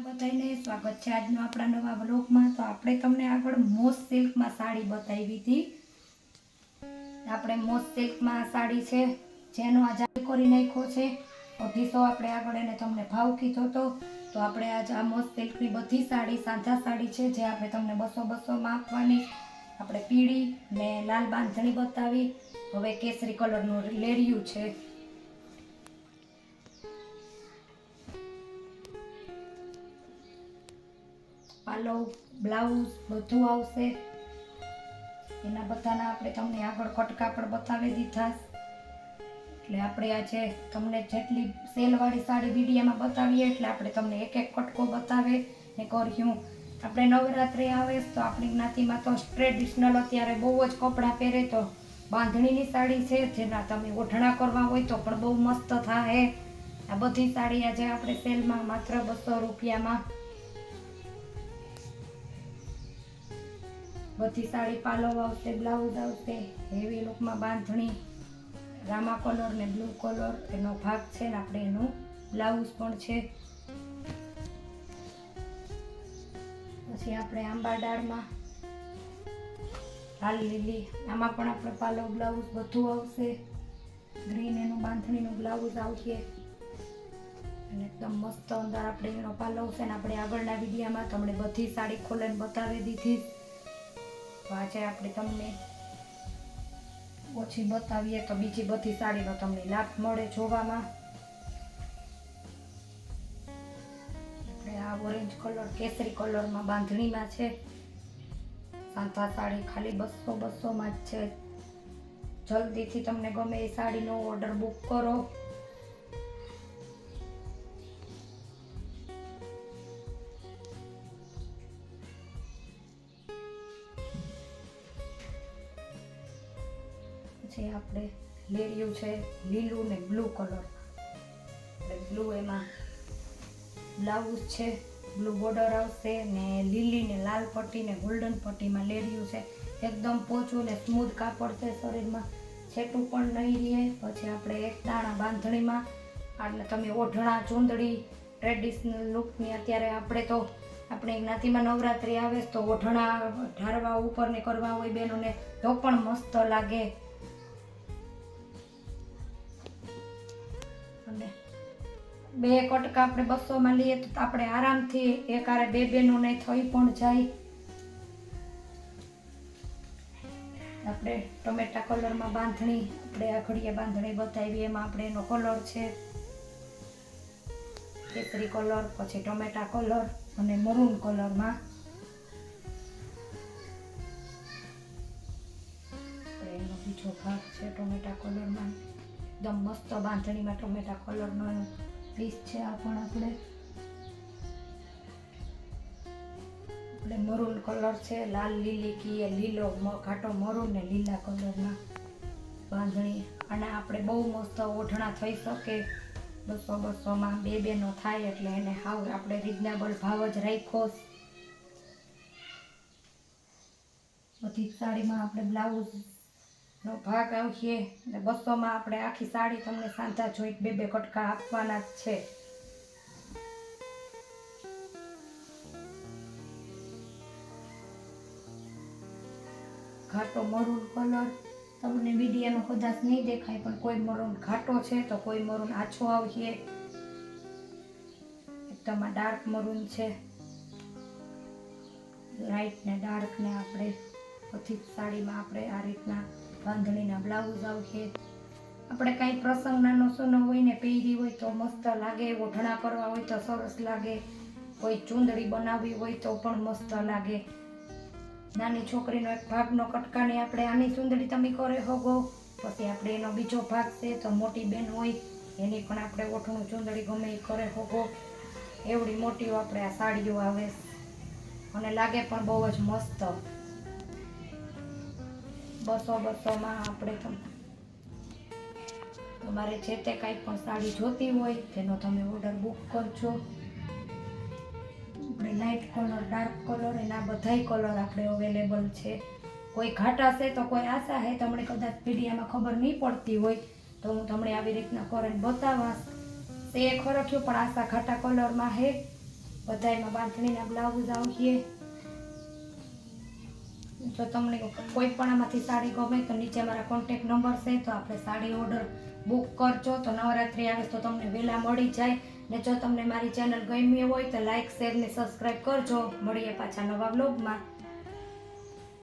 બધાને સ્વાગત છે આજનો આપણા નવા વ્લોગમાં। તો આપણે તમને આગળ મોસ સિલ્કમાં સાડી બતાવી હતી। આપણે મોસ સિલ્કમાં સાડી છે જેનો આ જાળી કરી નાખ્યો છે 250 આપણે આગળ એને તમને ભાવ કીધો હતો। તો આપણે આજ આ મોસ સિલ્કની બધી સાડી સાંધા સાડી છે જે આપણે તમને 200 માં આપવાની। આપણે પીળી ને લાલ બાંધણી બતાવી। હવે કેસરી કલરનું લેરિયું છે। પાલો બ્લાઉઝ બધું આવશે। એના બધાના આપણે તમને આગળ કટકા પણ બતાવી દીધા। એટલે આપણે આજે તમને જેટલી સેલવાળી સાડી વિડીયોમાં બતાવીએ એટલે આપણે તમને એક એક કટકો બતાવે ને કર્યું। આપણે નવરાત્રિ આવે તો આપણી જ્ઞાતિમાં તો ટ્રેડિશનલ અત્યારે બહુ જ કપડાં પહેરે। તો બાંધણીની સાડી છે જેના તમે ઓઢણા કરવા હોય તો પણ બહુ મસ્ત થાય। આ બધી સાડી આજે આપણે સેલમાં માત્ર 200 રૂપિયામાં। બધી સાડી પાલો આવશે, બ્લાઉઝ આવશે, હેવી લુકમાં બાંધણી રામા કલર ને બ્લુ કલર એનો ભાગ છે ને આપણે એનું બ્લાઉઝ પણ છે। પછી આપણે આંબા ડાળમાં લાલ લીલી આમાં પણ આપણે પાલો બ્લાઉઝ બધું આવશે। ગ્રીન એનું બાંધણીનું બ્લાઉઝ આવશે અને એકદમ મસ્ત અંદર આપણે એનો પાલો આવશે ને આપણે આગળના વિડીયોમાં તમને બધી સાડી ખોલીને બતાવી દીધી। તો આજે આપણે તમને ઓછી બતાવીએ તો બીજી બધી સાડીનો તમને લાભ મળે જોવામાં। આપણે આ ઓરેન્જ કલર કેસરી કલરમાં બાંધણીમાં છે। સાંધા સાડી ખાલી 200 માં જ છે। જલ્દીથી તમને ગમે એ સાડીનો ઓર્ડર બુક કરો। પછી આપણે લેરિયું છે લીલું ને બ્લુ કલર। બ્લુ એમાં બ્લાઉઝ છે બ્લુ બોર્ડર આવશે ને લીલી ને લાલ પટ્ટી ને ગોલ્ડન પટ્ટીમાં લેરિયું છે। એકદમ પોચું ને સ્મૂથ કાપડ છે, શરીરમાં છેટું પણ નહીં રહે। પછી આપણે એક દાણા બાંધણીમાં એટલે તમે ઓઢણા ચૂંદડી ટ્રેડિશનલ લુકની અત્યારે આપણે તો આપણી જ્ઞાતિમાં નવરાત્રિ આવે તો ઓઢણા ઢારવા ઉપર ને કરવા હોય બહેનોને તો પણ મસ્ત લાગે। અને બે કટકા આપણે 200 માં લઈએ તો આપણે આરામથી એકારે બે બહેનોને થઈ પણ જાય। આપણે ટમેટા કલરમાં બાંધણી આપણે આ ઘડિયા બાંધણી બતાવી એમાં આપણે એનો કલર છે કેસરી કલર, પછી ટમેટા કલર અને મરૂન કલરમાં એનો બીજો ભાગ છે ટમેટા કલરમાં। એકદમ મસ્ત બાંધણીમાં ટમેટા કલરનો પીસ છે। આ પણ આપણે મરૂન કલર છે, લાલ લીલી કીએ લીલો ઘાટો મરૂન ને લીલા કલરમાં બાંધણી। અને આપણે બહુ મસ્ત ઓઢણા થઈ શકે 200 માં બે બેનો થાય એટલે એને હાવ આપણે રિઝનેબલ ભાવ જ રાખ્યો। બધી સાડીમાં આપણે બ્લાઉઝનો ભાગ આવશે ને 200 માં આપણે આખી સાડી તમને સાંધા જોઈન્ટ બે કટકા આપવાના જ છે। ઘાટો મરૂન કલર તમને વિડીયોમાં કદાચ નહીં દેખાય પણ કોઈ મરૂન ઘાટો છે તો કોઈ મરૂન આછો આવશે। એકદમ ડાર્ક મરૂન છે, લાઇટ ને ડાર્ક ને આપણે બધી સાડીમાં આપણે આ રીતના બાંધણીના બ્લાઉઝ આવશે। આપણે કાંઈ પ્રસંગ નાનો સોનો હોય ને પહેરી હોય તો મસ્ત લાગે, ઓઢણા કરવા હોય તો સરસ લાગે, કોઈ ચૂંદડી બનાવવી હોય તો પણ મસ્ત લાગે। નાની છોકરીનો એક ભાગનો કટકાની આપણે આની ચૂંદડી તમે કરે હોગો। પછી આપણે એનો બીજો ભાગ છે તો મોટી બેન હોય એની પણ આપણે ઓઠણું ચૂંદડી ગમે એ કરે હોગો। એવડી મોટી આપણે આ સાડીઓ આવે અને લાગે પણ બહુ જ મસ્ત। 200 માં આપણે તમારે જે તે કાંઈ પણ સાડી જોતી હોય તેનો તમે ઓર્ડર બુક કરજો। આપણે લાઇટ કલર ડાર્ક કલર એના બધાય કલર આપણે અવેલેબલ છે। કોઈ ઘાટા છે તો કોઈ આશા છે તમને કદાચ વિડીયોમાં ખબર નહીં પડતી હોય તો હું તમને આવી રીતના કરીને બતાવાશ। તે ખરખ્યું પણ આશા ઘાટા કલરમાં છે બધાયમાં બાંધણીના બ્લાઉઝ આવશે. જો તમને કોઈ પણ આમાંથી સાડી ગમે તો નીચે મારા કોન્ટેક્ટ નંબર છે, તો આપણે સાડી ઓર્ડર બુક કરજો તો નવરાત્રિ આવે તો તમને વહેલા મળી જાય. ને જો તમને મારી ચેનલ ગમી હોય તો લાઈક, શેર ને સબસ્ક્રાઈબ કરજો. મળીએ પાછા નવા બ્લોગમાં.